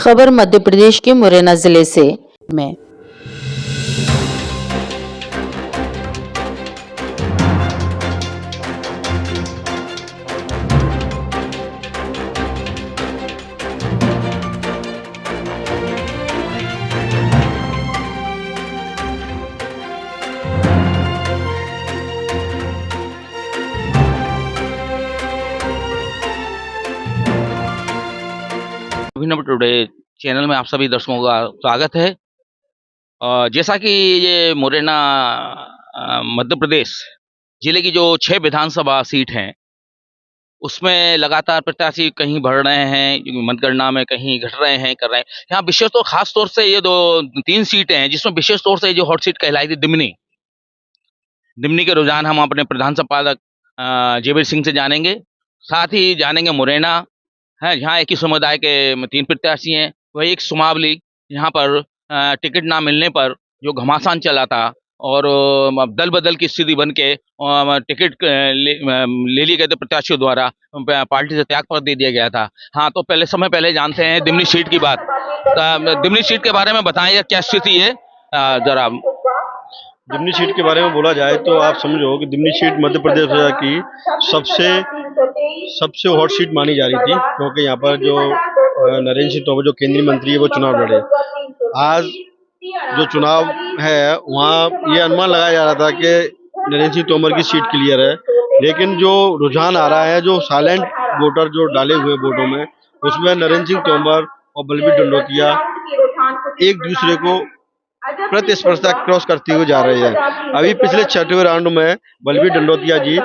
खबर मध्य प्रदेश के मुरैना जिले से में अभिनव टुडे चैनल में आप सभी दर्शकों का स्वागत है। जैसा कि ये मुरैना मध्य प्रदेश जिले की जो 6 विधानसभा सीट हैं उसमें लगातार प्रत्याशी कहीं बढ़ रहे हैं, मतगणना में कहीं घट रहे हैं, कर रहे हैं। यहाँ विशेष तो खास तौर से ये 3 सीटें हैं जिसमें विशेष तौर से जो हॉट सीट कहलाई थी दिमनी के रुझान हम अपने प्रधान संपादक जेबीर सिंह से जानेंगे। साथ ही जानेंगे मुरैना है जहाँ एक ही समुदाय के 3 प्रत्याशी हैं। वही एक सुमावली यहाँ पर टिकट ना मिलने पर जो घमासान चला था और दल बदल की स्थिति बन के टिकट ले लिए गए थे प्रत्याशियों द्वारा, पार्टी से त्याग पर दे दिया गया था। हाँ, तो समय पहले जानते हैं दिमनी सीट की बात। दिमनी सीट के बारे में बताएं, क्या स्थिति है जरा। दिमनी सीट के बारे में बोला जाए तो आप समझो कि दिमनी सीट मध्य प्रदेश की सबसे हॉट सीट मानी जा रही थी, क्योंकि यहाँ पर जो नरेंद्र सिंह तोमर जो केंद्रीय मंत्री है वो चुनाव लड़े। आज जो चुनाव है वहाँ ये अनुमान लगाया जा रहा था कि नरेंद्र सिंह तोमर की सीट क्लियर है, लेकिन जो रुझान आ रहा है, जो साइलेंट वोटर जो डाले हुए वोटों में, उसमें नरेंद्र सिंह तोमर और बलबीर डंडोतिया एक दूसरे को प्रतिस्पर्धा क्रॉस करते हुए जा रहे हैं। अभी पिछले 6वें राउंड में बलबीर डंडोतिया जी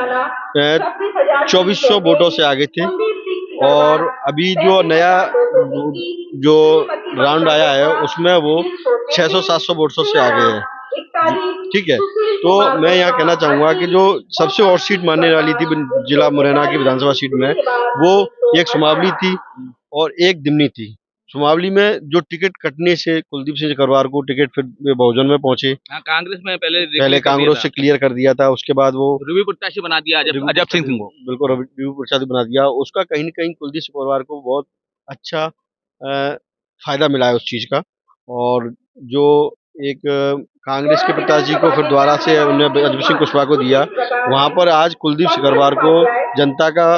2400 वोटों से आगे थे और अभी जो नया जो राउंड आया है उसमें वो 600-700 वोटों से आगे है। ठीक है, तो मैं यहाँ कहना चाहूँगा कि जो सबसे हॉट सीट मानने वाली थी जिला मुरैना की विधानसभा सीट में, वो एक सुमावली थी और एक दिमनी थी। सुमावली में जो टिकट कटने से कुलदीप सिंह करवार को टिकट फिर बहुजन में पहुंचे। हाँ, कांग्रेस में पहले कांग्रेस से क्लियर कर दिया था, उसके बाद वो रिव्यू प्रत्याशी बना दिया अजब सिंह को। बिल्कुल रिव्यू प्रत्याशी बना दिया। उसका कहीं न कहीं कुलदीप सिंह करवार को बहुत अच्छा फायदा मिला है उस चीज का। और जो एक कांग्रेस के प्रत्याशी को फिर दोबारा से उन्होंने अजब सिंह कुशवाहा को दिया, वहां पर आज कुलदीप सिंह करवार को जनता का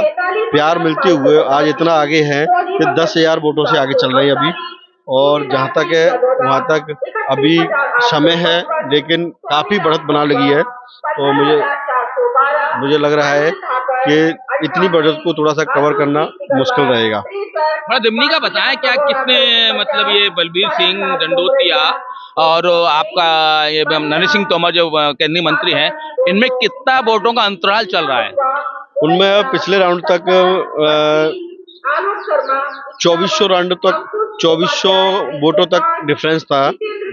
प्यार मिलते हुए आज इतना आगे है कि 10,000 वोटों से आगे चल रहे हैं अभी। और जहाँ तक है वहाँ तक अभी समय है, लेकिन काफी बढ़त बना लगी है। तो मुझे लग रहा है कि इतनी बढ़त को थोड़ा सा कवर करना मुश्किल रहेगा। दिमनी का बताएं, क्या कितने मतलब ये बलबीर सिंह डंडोतिया और आपका ये नरेंद्र सिंह तोमर जो केंद्रीय मंत्री हैं, इनमें कितना वोटों का अंतराल चल रहा है? उनमें पिछले राउंड तक 2400 वोटों तक डिफरेंस था,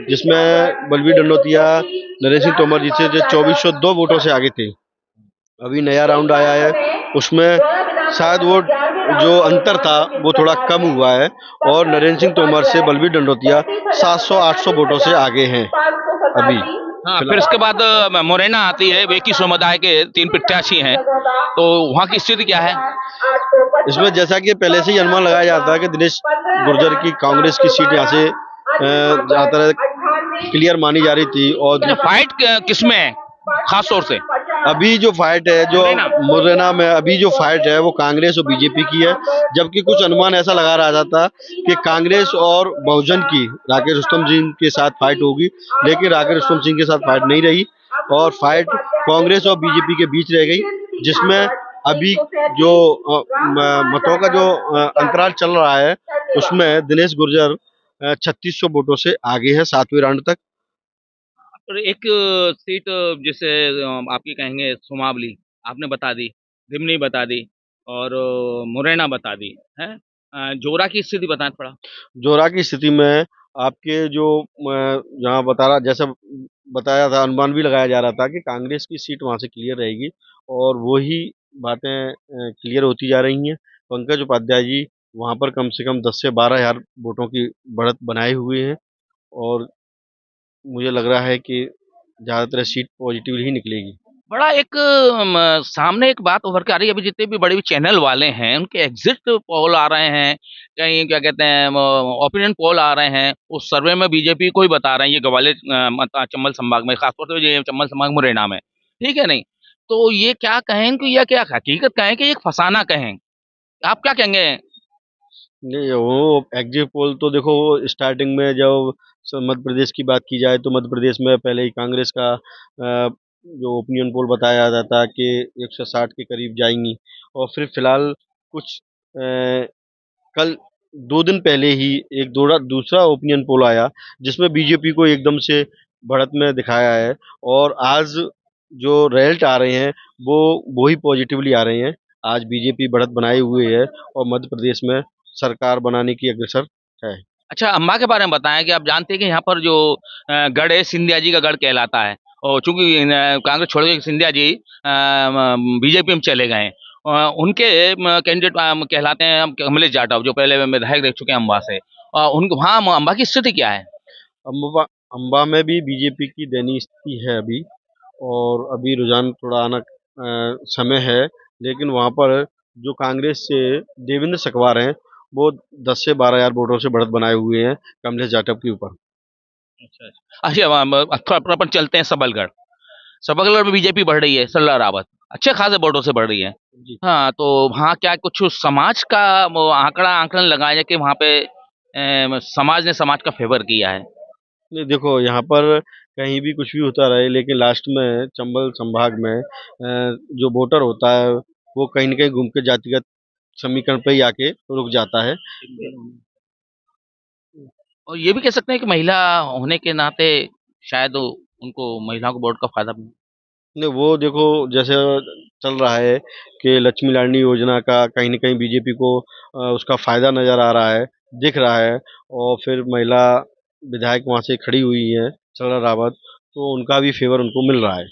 जिसमें बलबीर डंडोतिया नरेंद्र सिंह तोमर जी से 2402 वोटों से आगे थे। अभी नया राउंड आया है, उसमें शायद वो जो अंतर था वो थोड़ा कम हुआ है और नरेंद्र सिंह तोमर से बलबीर डंडोतिया 700-800 वोटों से आगे हैं अभी। हाँ, फिर इसके बाद मुरैना आती है, एक ही समुदाय के 3 प्रत्याशी हैं, तो वहाँ की स्थिति क्या है? इसमें जैसा कि पहले से ही अनुमान लगाया जाता है कि दिनेश गुर्जर की कांग्रेस की सीट यहाँ से ज्यादातर क्लियर मानी जा रही थी। और फाइट किसमें है खास तौर से? अभी जो फाइट है, जो मुरैना में अभी जो फाइट है वो कांग्रेस और बीजेपी की है, जबकि कुछ अनुमान ऐसा लगा रहा था कि कांग्रेस और बहुजन की राकेश रुस्तम सिंह के साथ फाइट होगी, लेकिन राकेश रुस्तम सिंह के साथ फाइट नहीं रही और फाइट कांग्रेस और बीजेपी के बीच रह गई, जिसमें अभी जो मतों का जो अंतराल चल रहा है उसमें दिनेश गुर्जर 3600 वोटों से आगे है 7वें राउंड तक। और एक सीट जैसे आपकी कहेंगे सुमावली आपने बता दी, दिमनी बता दी और मुरैना बता दी है। जोरा की स्थिति बताएं थोड़ा। जोरा की स्थिति में आपके जो जहाँ जैसा बताया था, अनुमान भी लगाया जा रहा था कि कांग्रेस की सीट वहां से क्लियर रहेगी और वही बातें क्लियर होती जा रही हैं। पंकज उपाध्याय जी वहां पर कम से कम 10 से 12,000 वोटों की बढ़त बनाए हुए हैं और मुझे लग रहा है कि ज़्यादातर सीट पॉजिटिव ही निकलेगी। बड़ा एक सामने एक बात उभर के आ रही है, अभी जितने भी बड़े चैनल वाले हैं उनके एग्जिट पोल आ रहे हैं, कहीं क्या कहते हैं ओपिनियन पोल आ रहे हैं, उस सर्वे में बीजेपी को ही बता रहे हैं, ये ग्वालियर चंबल संभाग में, खासतौर से ये चंबल संभाग मुरैना में, ठीक है नहीं। तो ये क्या कहें इनको, या क्या हकीकत कहें कि एक फसाना कहें, आप क्या कहेंगे? नहीं, वो एग्जिट पोल तो देखो, वो स्टार्टिंग में जब मध्य प्रदेश की बात की जाए तो मध्य प्रदेश में पहले ही कांग्रेस का जो ओपिनियन पोल बताया जाता है कि 160 के करीब जाएंगी। और फिर फिलहाल कुछ कल 2 दिन पहले ही एक दूसरा ओपिनियन पोल आया जिसमें बीजेपी को एकदम से बढ़त में दिखाया है। और आज जो रिजल्ट आ रहे हैं वो ही पॉजिटिवली आ रहे हैं। आज बीजेपी बढ़त बनाए हुए है और मध्य प्रदेश में सरकार बनाने की अग्रसर है। अच्छा, अम्बा के बारे में बताएं कि आप जानते हैं कि यहाँ पर जो गढ़ है, सिंधिया जी का गढ़ कहलाता है, और चूंकि कांग्रेस छोड़ के सिंधिया जी बीजेपी में चले गए, उनके कैंडिडेट कहलाते हैं कमलेश जाटव, जो पहले विधायक रह चुके हैं अम्बा से। उनको वहाँ अम्बा की स्थिति क्या है? अम्बा अम्बा में भी बीजेपी की दयनीय स्थिति है अभी। और अभी रुझान थोड़ा आना समय है, लेकिन वहाँ पर जो कांग्रेस से देवेंद्र सकवार हैं वो 10 से 12 हज़ार वोटों से बढ़त बनाए हुए हैं कमलेश जाटव के ऊपर। अच्छा, थोड़ा अपन चलते हैं सबलगढ़। सबलगढ़ में बीजेपी बढ़ रही है, सल्ला रावत अच्छे खासे वोटों से बढ़ रही है। जी। हाँ, तो वहाँ क्या कुछ समाज का वो आंकलन लगाया जाए कि वहाँ पे समाज ने समाज का फेवर किया है? नहीं, देखो यहाँ पर कहीं भी कुछ भी होता रहे, लेकिन लास्ट में चंबल संभाग में जो वोटर होता है वो कहीं न कहीं घूम के जातिगत समीकरण पे ही आके रुक जाता है। और ये भी कह सकते हैं कि महिला होने के नाते शायद उनको महिलाओं को वोट का फायदा भी। नहीं, वो देखो जैसे चल रहा है कि लक्ष्मी लाडली योजना का कहीं न कहीं बीजेपी को उसका फ़ायदा नज़र आ रहा है, दिख रहा है। और फिर महिला विधायक वहाँ से खड़ी हुई हैं, सरला रावत, तो उनका भी फ़ेवर उनको मिल रहा है।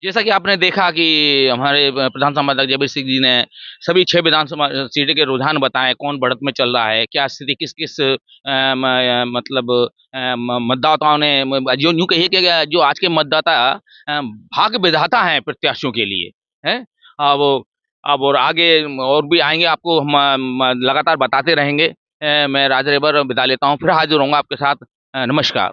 जैसा कि आपने देखा कि हमारे प्रधान संपादक जयवीर सिंह जी ने सभी 6 विधानसभा सीटें के रुझान बताए, कौन बढ़त में चल रहा है, क्या स्थिति किस-किस मतलब मतदाताओं ने जो यूँ कहिए कि जो आज के मतदाता भाग्य विधाता हैं प्रत्याशियों के लिए, हैं? वो अब और आगे और भी आएँगे, आपको हम लगातार बताते रहेंगे। मैं राज रेबर विदा लेता हूँ, फिर हाज़िर होऊँगा आपके साथ। नमस्कार।